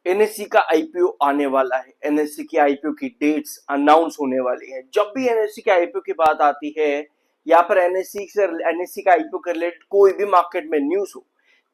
NSC का IPO आने वाला है। एनएससी की आईपीओ की डेट्स अनाउंस होने वाली है। जब भी एनएससी के आईपीओ की बात आती है या फिर एनएससी का आईपीओ के रिलेटेड कोई भी मार्केट में न्यूज हो,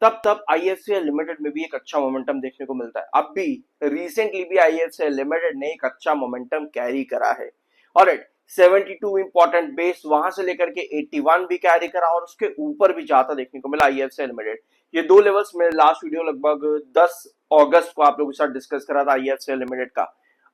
तब तब आईएफसीएल लिमिटेड में भी एक अच्छा मोमेंटम देखने को मिलता है। अब भी रिसेंटली भी आईएफसीएल लिमिटेड ने एक अच्छा मोमेंटम कैरी करा है। ऑलराइट, 72 इंपॉर्टेंट बेस वहां से लेकर के 81 भी कैरी करा और उसके ऊपर भी जाता देखने को मिला आईएफसीएल लिमिटेड। ये दो लेवल्स में लास्ट वीडियो लगभग 10 अगस्त को आप लोगों के साथ डिस्कस करा था आईएफसीएल लिमिटेड का।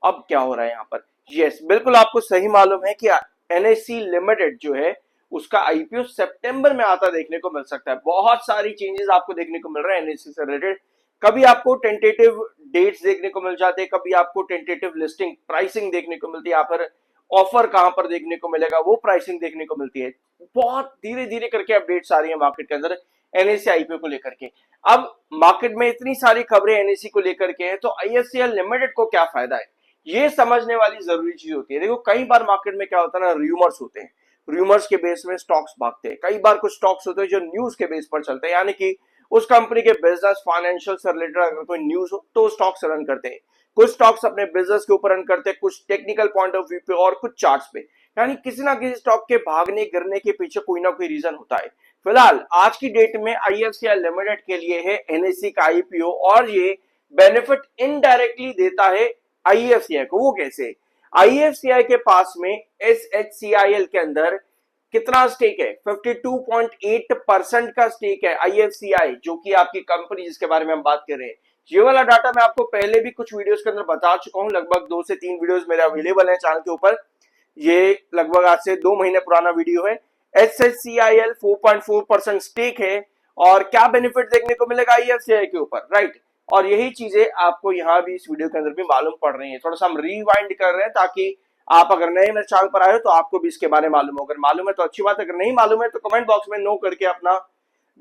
अब क्या हो रहा है यहाँ पर? यस, बिल्कुल आपको सही मालूम है कि एनएससी लिमिटेड जो है उसका आईपीओ सितंबर में आता देखने को मिल सकता है। बहुत सारी चेंजेस आपको देखने को मिल रहा है एनएससी से रिलेटेड। कभी आपको टेंटेटिव डेट्स देखने को मिल जाते हैं, कभी आपको टेंटेटिव लिस्टिंग प्राइसिंग देखने को मिलती है, या फिर ऑफर कहां पर देखने को मिलेगा वो प्राइसिंग देखने को मिलती है। बहुत धीरे धीरे करके अपडेट्स आ रही है मार्केट के अंदर एनएससी आईपीओ को लेकर के। अब मार्केट में इतनी सारी खबरें एनएससी को लेकर के हैं, तो आईएफसीएल लिमिटेड को क्या फायदा है, ये समझने वाली जरूरी चीज होती है। देखो, कई बार मार्केट में क्या होता है ना, रूमर्स होते हैं, रूमर्स के बेस में स्टॉक्स भागते हैं। कई बार कुछ स्टॉक्स होते हैं जो न्यूज के बेस पर चलते हैं, यानी कि उस कंपनी के बिजनेस फाइनेंशियल से रिलेटेड अगर कोई न्यूज हो तो स्टॉक्स रन करते हैं। कुछ स्टॉक्स अपने बिजनेस के ऊपर रन करते हैं, कुछ टेक्निकल पॉइंट ऑफ व्यू पे और कुछ चार्ट्स पे। यानी किसी ना किसी स्टॉक के भागने गिरने के पीछे कोई ना कोई रीजन होता है। फिलहाल आज की डेट में आईएफसीएल लिमिटेड के लिए है एनएससी का आईपीओ, और ये बेनिफिट इनडायरेक्टली देता है आईएफसीआई को। वो कैसे? आईएफसीआई के पास में एसएचसीआईएल के अंदर कितना स्टेक है? 52.8% का स्टेक है आईएफसीआई, जो कि आपकी कंपनी जिसके बारे में हम बात कर रहे हैं। ये वाला डाटा मैं आपको पहले भी कुछ वीडियोस के अंदर बता चुका हूं, लगभग 2 से 3 वीडियोस मेरे अवेलेबल हैं चैनल के ऊपर। ये लगभग आज से 2 महीने पुराना वीडियो है। एसएचसीआईएल 4.4% स्टेक है, और क्या बेनिफिट देखने को मिलेगा आईएफसीआई के ऊपर, राइट? और यही चीजें आपको यहाँ भी इस वीडियो के अंदर भी मालूम पड़ रही है। थोड़ा सा हम रिवाइंड कर रहे हैं ताकि आप अगर नए मेरे चैनल पर आए हो तो आपको भी इसके बारे में मालूम हो। अगर मालूम है तो अच्छी बात, अगर नहीं मालूम है तो कमेंट बॉक्स में नो करके अपना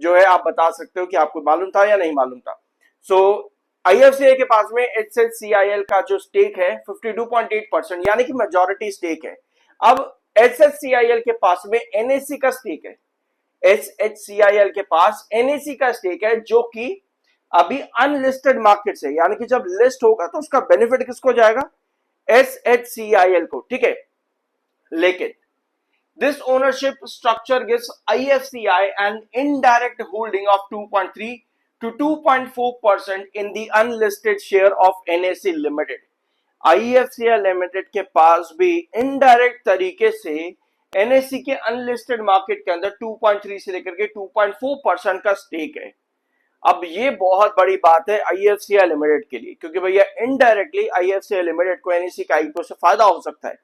जो है आप बता सकते हो कि आपको मालूम था या नहीं मालूम था। सो आईएफसीआई के पास में एचएचसीआईएल का जो स्टेक है 52.8%, यानी कि मेजॉरिटी स्टेक है। अब एचएचसीआईएल के पास में एनएससी का स्टेक है। एचएचसीआईएल के पास एनएससी का स्टेक है, जो कि अभी अनलिस्टेड मार्केट से, यानी कि जब लिस्ट होगा तो उसका बेनिफिट किसको जाएगा? एसएचसीआईएल को, ठीक है। लेकिन this ownership structure gives IFCI an indirect holding of 2.3 to 2.4% in the unlisted share of NSE Limited. IFCI Limited के पास भी इनडायरेक्ट तरीके से NSE के अनलिस्टेड मार्केट के अंदर 2.3 से लेकर के 2.4% का स्टेक है। अब ये बहुत बड़ी बात है आईएफसीआई लिमिटेड के लिए, क्योंकि भैया इनडायरेक्टली आईएफसीआई लिमिटेड को एनएससी का आईपीओ से फायदा हो सकता है।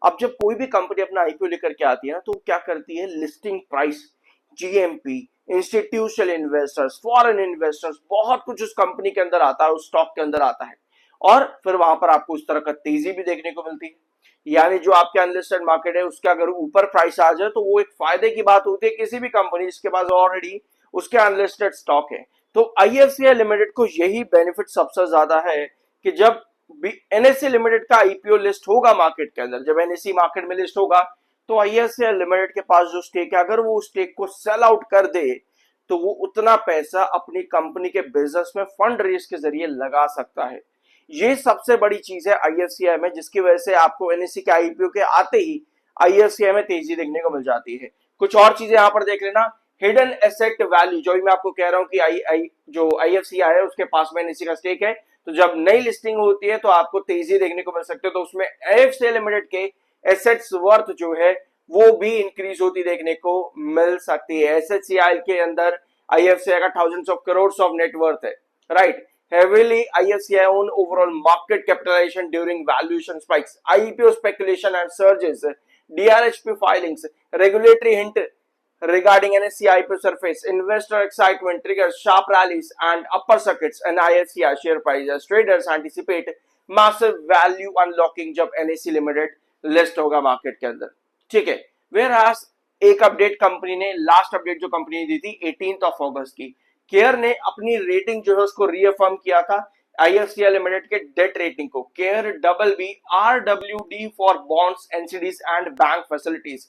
अब जब कोई भी कंपनी अपना आईपीओ लेकर के आती है ना, तो क्या करती है, listing price, GMP, institutional investors, foreign investors, बहुत कुछ उस कंपनी के अंदर आता है, उस स्टॉक के अंदर आता है, और फिर वहां पर आपको उस तरह का तेजी भी देखने को मिलती है। यानी जो आपके अनलिस्टेड मार्केट है उसके अगर ऊपर प्राइस आ जाए तो वो एक फायदे की बात होती है किसी भी कंपनी जिसके पास ऑलरेडी उसके अनलिस्टेड स्टॉक है। तो आईएफसीआई लिमिटेड को यही बेनिफिट सबसे ज्यादा है कि जब एनएससी लिमिटेड का आईपीओ लिस्ट होगा मार्केट के अंदर, जब एनएससी मार्केट में लिस्ट होगा, तो आईएफसीआई लिमिटेड के पास जो स्टेक है, अगर वो स्टेक को सेल आउट कर दे तो वो उतना पैसा अपनी कंपनी के बिजनेस में फंड रेज के जरिए लगा सकता है। ये सबसे बड़ी चीज है आईएफसीआई में, जिसकी वजह से आपको एनएससी के आईपीओ के आते ही आईएफसीआई में तेजी देखने को मिल जाती है। कुछ और चीजें यहां पर देख लेना। हिडन एसेट वैल्यू, जो मैं आपको कह रहा हूं कि जो आईएफसीआई है उसके पास में एनएससी का स्टेक है, तो जब नई लिस्टिंग होती है तो आपको तेजी देखने को मिल सकती है। तो उसमें आईएफसीआई लिमिटेड के एसेट्स वर्थ जो है वो भी इंक्रीज होती देखने को मिल सकती है। एसएचसीआई के अंदर आईएफसीआई का thousands of crore of net worth है, right. Heavily IFCI own overall market capitalization during valuation spikes, IPO speculation and surges, DRHP filings, regulatory hint regarding NSE IPO surface, investor excitement triggers sharp rallies and upper circuits and IFCI share price as traders anticipate massive value unlocking जब NSE Limited list होगा market के अंदर, ठीक है। Whereas एक update company ने, last update जो company ने दी थी 18 अगस्त की, केयर ने अपनी रेटिंग जो है उसको रीअफर्म किया था आईएफसीआई लिमिटेड के डेट रेटिंग को, care BB RWD for bonds, NCDs and bank facilities.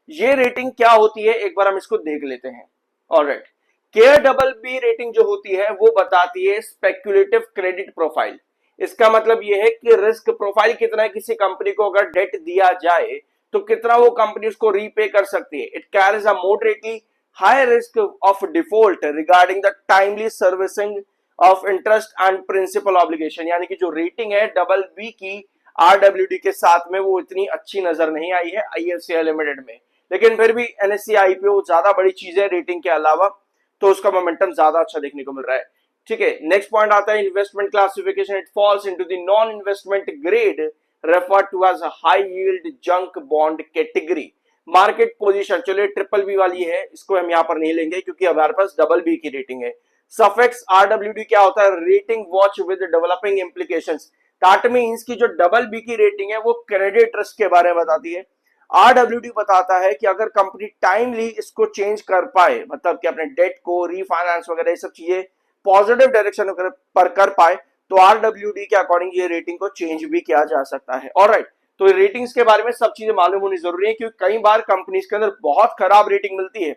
ये रेटिंग क्या होती है एक बार हम इसको देख लेते हैं। Alright, CARE double B rating जो होती है वो बताती है स्पेक्युलेटिव क्रेडिट प्रोफाइल। इसका मतलब ये है कि रिस्क प्रोफाइल कितना है, किसी कंपनी को अगर डेट दिया जाए तो कितना वो कंपनी उसको रीपे कर सकती है। It carries a moderately high risk of default regarding the timely servicing of interest and principal obligation. यानी कि जो रेटिंग है डबल बी की आरडब्ल्यूडी के साथ में वो इतनी अच्छी नजर नहीं आई है आईएफसीएल लिमिटेड में, लेकिन फिर भी एनएससी आईपीओ ज्यादा बड़ी चीज है रेटिंग के अलावा, तो उसका मोमेंटम ज्यादा अच्छा देखने को मिल रहा है। ठीक है, नेक्स्ट पॉइंट आता है investment classification. It falls into the non investment grade referred to as high yield junk bond category. Market position, चलिए ट्रिपल बी वाली है, इसको हम यहाँ पर नहीं लेंगे क्योंकि हमारे पास डबल बी की रेटिंग है। सफिक्स आरडब्ल्यूडी क्या होता है, rating watch with developing implications. That means की जो डबल बी की रेटिंग है वो क्रेडिट रिस्क के बारे में बताती है। आरडब्ल्यूडी बताता है कि अगर कंपनी टाइमली इसको चेंज कर पाए, मतलब कि अपने डेट को रीफाइनेंस वगैरह ये सब चीजें पॉजिटिव डायरेक्शन पर कर पाए, तो आरडब्ल्यूडी के अकॉर्डिंग ये रेटिंग को चेंज भी किया जा सकता है। ऑलराइट, तो रेटिंग्स के बारे में सब चीजें मालूम होनी जरूरी है, क्योंकि कई बार कंपनीज के अंदर बहुत खराब रेटिंग मिलती है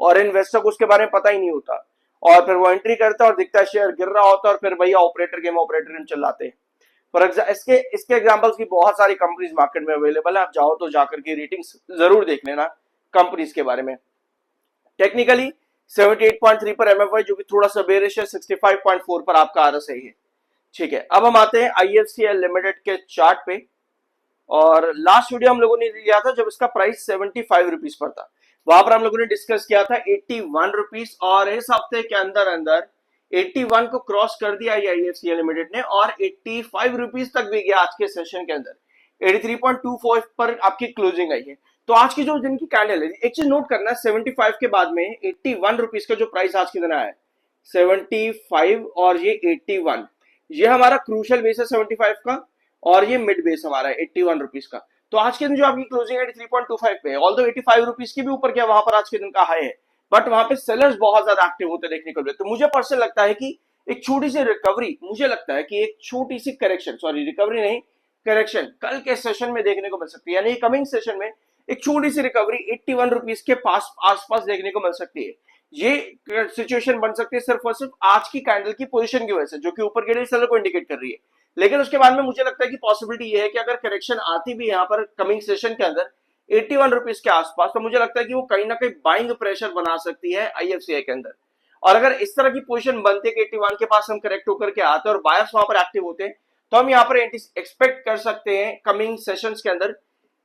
और इन्वेस्टर को उसके बारे में पता ही नहीं होता, और फिर वो एंट्री करता है और दिखता है शेयर गिर रहा होता है और फिर भैया ऑपरेटर गेम चिल्लाते हैं। फॉर इसके एग्जांपल्स की बहुत सारी कंपनीज मार्केट में अवेलेबल है, आप चाहो तो जाकर के रेटिंग्स जरूर देख लेना कंपनीज के बारे में। टेक्निकली 78.3 पर एमएफआई जो कि थोड़ा सा बेरिश है, 65.4 पर आपका आरएसआई है। ठीक है, अब हम आते हैं आईएफसीएल लिमिटेड के चार्ट पे, और लास्ट वीडियो हम लोगों ने लिया था जब इसका प्राइस 75 रुपीज पर था, वहां पर हम लोगों ने डिस्कस किया था 81 रुपीज, और इस हफ्ते के अंदर अंदर 81 को क्रॉस कर दिया आईएफसीएल लिमिटेड ने और 85 रुपीज तक भी गया आज के सेशन के अंदर। 83.25 पर आपकी क्लोजिंग आई है। तो आज की जो दिन की कैंडल है, एक चीज नोट करना है, 75 के बाद में 81 रुपीज का जो प्राइस आज के दिन आया है 75 और ये 81, ये हमारा क्रूशियल बेस है 75 का, और ये मिड बेस हमारा है 81 रुपीज का। तो आज के दिन जो आपकी क्लोजिंग 83.25 पे है, ऑल्दो 85 रुपीज की भी ऊपर क्या वहां पर आज के दिन का हाई है, बट वहां पे सेलर्स बहुत ज्यादा एक्टिव होते देखने को मिले। तो मुझे पर्सनल लगता है कि एक छोटी सी रिकवरी, मुझे लगता है कि एक छोटी सी करेक्शन, सॉरी रिकवरी नहीं करेक्शन, कल के सेशन में देखने को मिल सकती है, यानी कमिंग सेशन में एक छोटी सी रिकवरी 81 रुपीज के पास आसपास देखने को मिल सकती है। ये सिचुएशन बन सकती है सिर्फ और सिर्फ आज की कैंडल की पोजीशन की वजह से, जो कि ऊपर के लिए सेलर को इंडिकेट कर रही है। लेकिन उसके बाद में मुझे लगता है कि पॉसिबिलिटी ये है कि अगर करेक्शन आती भी यहाँ पर कमिंग सेशन के अंदर 81 रुपीज के आसपास, तो मुझे लगता है कि वो कहीं ना कहीं बाइंग प्रेशर बना सकती है आईएफसीआई के अंदर। और अगर इस तरह की पोजीशन बनती है कि 81 के पास हम करेक्ट होकर के आते हैं और बायर्स वहां पर एक्टिव होते हैं, तो हम यहाँ पर एक्सपेक्ट कर सकते हैं कमिंग सेशंस के अंदर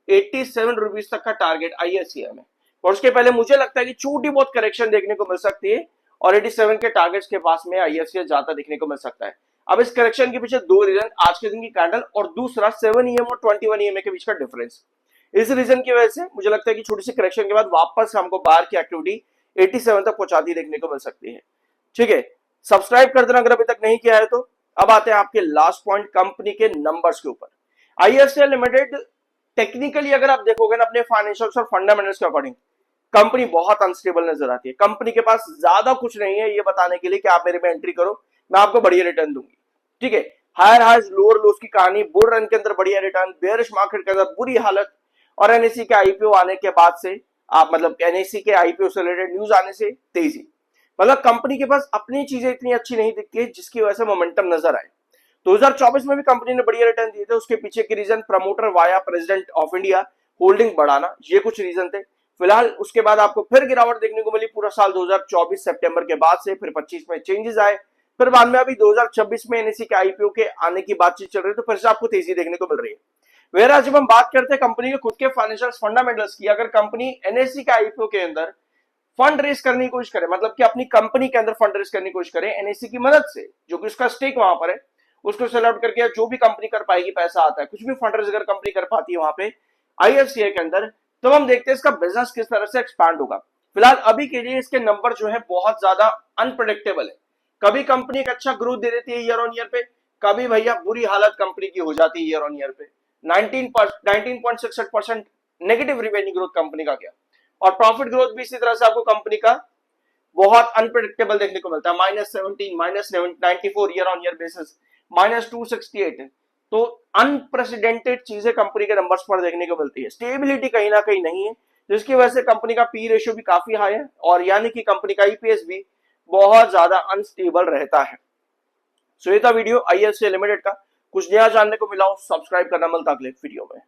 87 रुपीज तक का टारगेट आईएफसीआई में। और उसके पहले मुझे लगता है कि छोटी बहुत करेक्शन देखने को मिल सकती है और 87 के टारगेट्स के पास में आईएफसीआई ज्यादा देखने को मिल सकता है। अब इस करेक्शन के पीछे दो रीजन, आज के दिन की कैंडल और दूसरा 7 EM और 21 EM के बीच का डिफरेंस। इस रीजन की वजह से मुझे लगता है कि छोटी सी करेक्शन के बाद वापस हमको बाहर की एक्टिविटी 87 तक पहुंचाती देखने को मिल सकती है। ठीक है, सब्सक्राइब कर देना अगर अभी तक नहीं किया है तो। अब आते हैं आपके लास्ट पॉइंट, कंपनी के नंबर्स के ऊपर। आईएफसीएल लिमिटेड टेक्निकली अगर आप देखोगे ना अपने फाइनेंशियल्स और फंडामेंटल्स के अकॉर्डिंग, कंपनी बहुत अनस्टेबल नजर आती है। कंपनी के पास ज्यादा कुछ नहीं है ये बताने के लिए कि आप मेरे में एंट्री करो, मैं आपको बढ़िया रिटर्न दूंगी। ठीक है, हायर हाइज लोअर लोस की कहानी, बुल रन के अंदर बढ़िया रिटर्न, बेयरिश मार्केट के अंदर बुरी हालत, और एनएससी के आईपीओ आने के बाद से आप मतलब एनएससी के आईपीओ से रिलेटेड न्यूज आने से तेजी, मतलब कंपनी के पास अपनी चीजें इतनी अच्छी नहीं दिखती है जिसकी वजह से मोमेंटम नजर आए। 2024 में भी कंपनी ने बढ़िया रिटर्न दिए थे, उसके पीछे के reason promoter via president of India holding बढ़ाना, ये कुछ रीजन थे। फिलहाल उसके बाद आपको फिर गिरावट देखने को मिली पूरा साल 2024 सितंबर के बाद से, फिर 25 में चेंजेस आए, फिर बाद में अभी 2026 में एनएससी के आईपीओ के आने की बातचीत चल रही है, तो फिर से आपको तेजी देखने को मिल रही है। वेरा जब हम बात करते हैं कंपनी के खुद के फाइनेंशियल फंडामेंटल्स की, अगर कंपनी एनएससी के आईपीओ के अंदर फंड रेस करने की कोशिश करे, मतलब कि अपनी कंपनी के अंदर फंड रेस करने की कोशिश करे एनएससी की मदद से, जो कि उसका स्टेक वहां पर है, उसको सेल आउट करके जो भी कंपनी कर पाएगी, पैसा आता है, कुछ भी फंड रेस अगर कंपनी कर पाती है वहां पे आईएफसीआई के अंदर, तो हम देखते हैं इसका बिजनेस किस तरह से एक्सपांड होगा। फिलहाल अभी के लिए इसके नंबर जो है बहुत ज्यादा अनप्रेडिक्टेबल है। कभी कंपनी एक अच्छा ग्रोथ दे देती है ईयर ऑन ईयर पे, कभी भैया बुरी हालत कंपनी की हो जाती है ईयर ऑन ईयर पे। 19.67% नेगेटिव रिवेन्यू ग्रोथ कंपनी का गया, और प्रॉफिट ग्रोथ भी इसी तरह से आपको कंपनी का बहुत अनप्रेडिक्टेबल देखने को मिलता है, -17, -94 ईयर ऑन ईयर बेसिस, -268। तो अनप्रेसिडेंटेड चीजें कंपनी के नंबर्स पर देखने को मिलती है। स्टेबिलिटी कहीं ना कहीं नहीं है, जिसकी वजह से कंपनी का पी रेशियो भी काफी हाई है, और यानी कि कंपनी का ईपीएस भी बहुत ज्यादा अनस्टेबल रहता है। सो ये था वीडियो ISA लिमिटेड का। कुछ नया जानने को मिला हो सब्सक्राइब करना मिलता अगले वीडियो में।